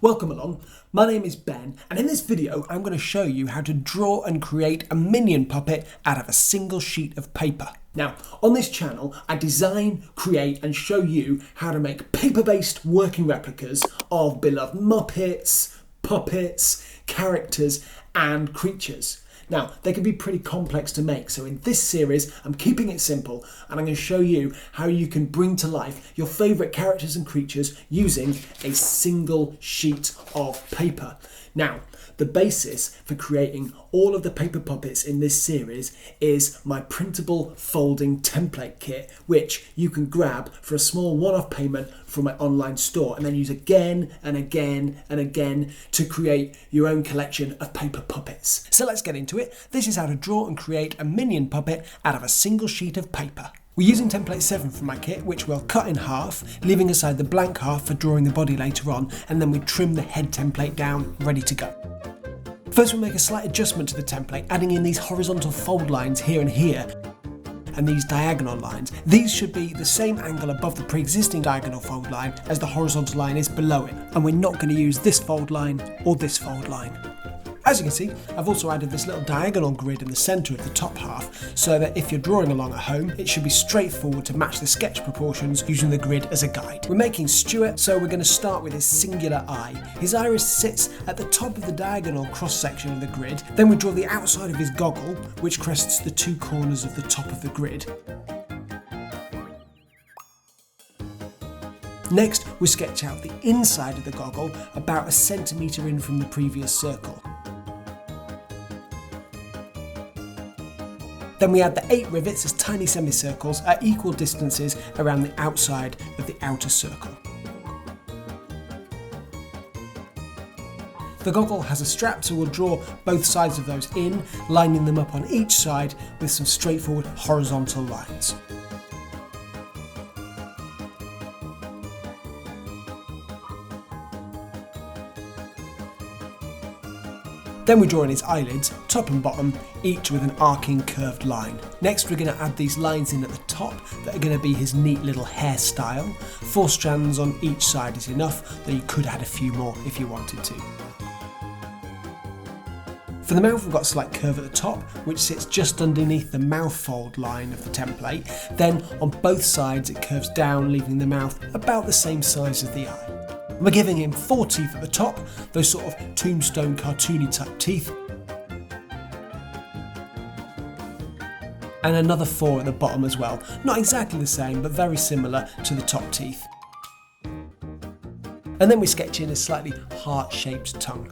Welcome along, my name is Ben, and in this video I'm going to show you how to draw and create a minion puppet out of a single sheet of paper. Now, on this channel I design, create and show you how to make paper-based working replicas of beloved Muppets, puppets, characters and creatures. Now, they can be pretty complex to make, so in this series I'm keeping it simple and I'm going to show you how you can bring to life your favourite characters and creatures using a single sheet of paper. Now, the basis for creating all of the paper puppets in this series is my printable folding template kit, which you can grab for a small one-off payment from my online store and then use again and again and again to create your own collection of paper puppets. So let's get into it. This is how to draw and create a minion puppet out of a single sheet of paper. We're using template 7 from my kit, which we'll cut in half, leaving aside the blank half for drawing the body later on, and then we trim the head template down, ready to go. First we'll make a slight adjustment to the template, adding in these horizontal fold lines here and here, and these diagonal lines. These should be the same angle above the pre-existing diagonal fold line as the horizontal line is below it, and we're not going to use this fold line or this fold line. As you can see, I've also added this little diagonal grid in the centre of the top half, so that if you're drawing along at home, it should be straightforward to match the sketch proportions using the grid as a guide. We're making Stuart, so we're going to start with his singular eye. His iris sits at the top of the diagonal cross section of the grid, then we draw the outside of his goggle, which crests the two corners of the top of the grid. Next, we sketch out the inside of the goggle, about a centimetre in from the previous circle. Then we add the 8 rivets as tiny semicircles at equal distances around the outside of the outer circle. The goggle has a strap, so we'll draw both sides of those in, lining them up on each side with some straightforward horizontal lines. Then we draw in his eyelids, top and bottom, each with an arcing curved line. Next we're going to add these lines in at the top that are going to be his neat little hairstyle. 4 strands on each side is enough, though you could add a few more if you wanted to. For the mouth we've got a slight curve at the top, which sits just underneath the mouth fold line of the template. Then on both sides it curves down, leaving the mouth about the same size as the eye. We're giving him 4 teeth at the top, those sort of tombstone cartoony type teeth, and another 4 at the bottom as well. Not exactly the same, but very similar to the top teeth. And then we sketch in a slightly heart-shaped tongue.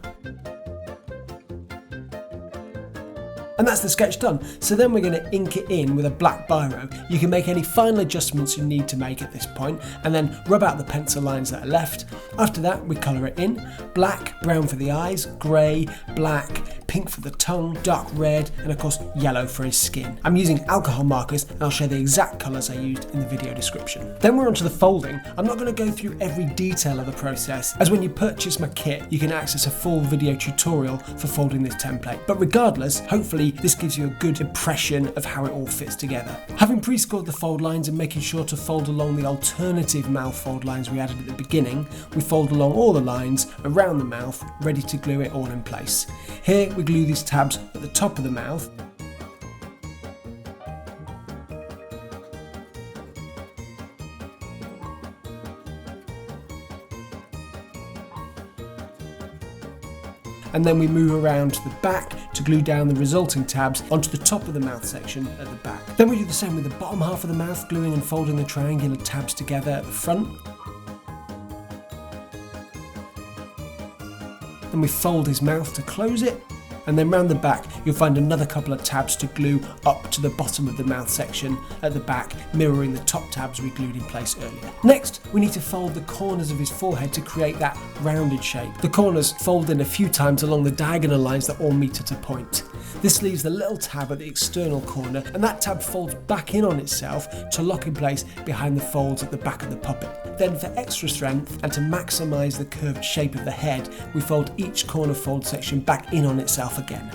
And that's the sketch done. So then we're going to ink it in with a black biro. You can make any final adjustments you need to make at this point, and then rub out the pencil lines that are left. After that we colour it in. Black, brown for the eyes, grey, black, pink for the tongue, dark red, and of course yellow for his skin. I'm using alcohol markers and I'll share the exact colours I used in the video description. Then we're on to the folding. I'm not going to go through every detail of the process, as when you purchase my kit you can access a full video tutorial for folding this template. But regardless, hopefully this gives you a good impression of how it all fits together. Having pre-scored the fold lines and making sure to fold along the alternative mouth fold lines we added at the beginning, we fold along all the lines around the mouth, ready to glue it all in place. Here we glue these tabs at the top of the mouth, and then we move around to the back to glue down the resulting tabs onto the top of the mouth section at the back. Then we do the same with the bottom half of the mouth, gluing and folding the triangular tabs together at the front. Then we fold his mouth to close it, and then round the back you'll find another couple of tabs to glue up to the bottom of the mouth section at the back, mirroring the top tabs we glued in place earlier. Next we need to fold the corners of his forehead to create that rounded shape. The corners fold in a few times along the diagonal lines that all meet at a point. This leaves the little tab at the external corner, and that tab folds back in on itself to lock in place behind the folds at the back of the puppet. Then for extra strength and to maximise the curved shape of the head, we fold each corner fold section back in on itself again.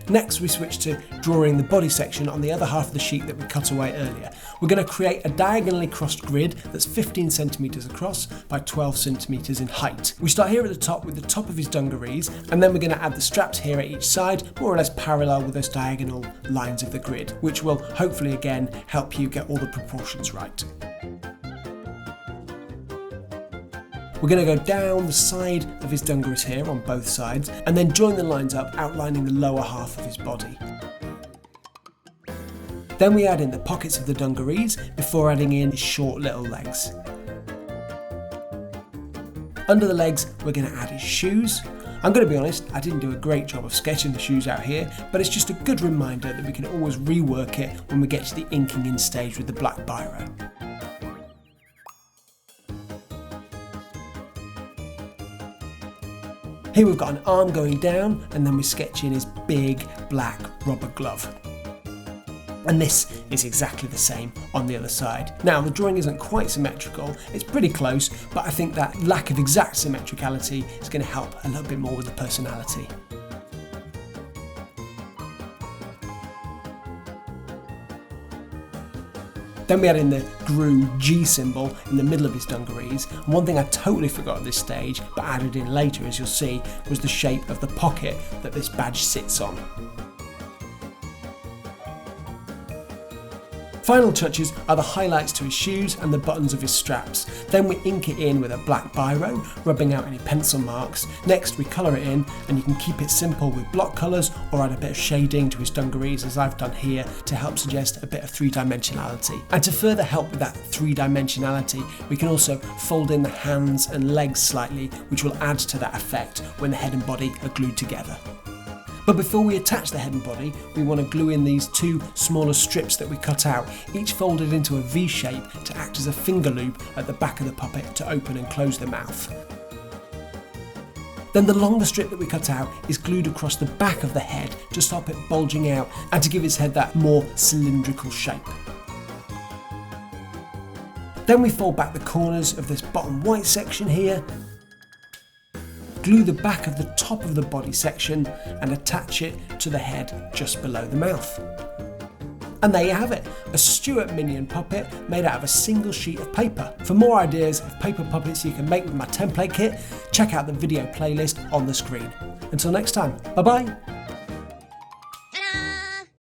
Next we switch to drawing the body section on the other half of the sheet that we cut away earlier. We're going to create a diagonally crossed grid that's 15 centimeters across by 12 centimeters in height. We start here at the top with the top of his dungarees, and then we're going to add the straps here at each side, more or less parallel with those diagonal lines of the grid, which will hopefully again help you get all the proportions right. We're going to go down the side of his dungarees here on both sides, and then join the lines up, outlining the lower half of his body. Then we add in the pockets of the dungarees before adding in his short little legs. Under the legs, we're going to add his shoes. I'm going to be honest, I didn't do a great job of sketching the shoes out here, but it's just a good reminder that we can always rework it when we get to the inking in stage with the black biro. Here we've got an arm going down, and then we sketch in his big black rubber glove. And this is exactly the same on the other side. Now, the drawing isn't quite symmetrical, it's pretty close, but I think that lack of exact symmetricality is going to help a little bit more with the personality. Then we add in the GRU G symbol in the middle of his dungarees. And one thing I totally forgot at this stage, but added in later, as you'll see, was the shape of the pocket that this badge sits on. Final touches are the highlights to his shoes and the buttons of his straps. Then we ink it in with a black biro, rubbing out any pencil marks. Next we colour it in, and you can keep it simple with block colours or add a bit of shading to his dungarees, as I've done here, to help suggest a bit of three-dimensionality. And to further help with that three-dimensionality, we can also fold in the hands and legs slightly, which will add to that effect when the head and body are glued together. But before we attach the head and body, we want to glue in these two smaller strips that we cut out, each folded into a V shape to act as a finger loop at the back of the puppet to open and close the mouth. Then the longer strip that we cut out is glued across the back of the head to stop it bulging out and to give his head that more cylindrical shape. Then we fold back the corners of this bottom white section here, glue the back of the top of the body section and attach it to the head just below the mouth. And there you have it, a Stuart Minion puppet made out of a single sheet of paper. For more ideas of paper puppets you can make with my template kit, check out the video playlist on the screen. Until next time, bye bye!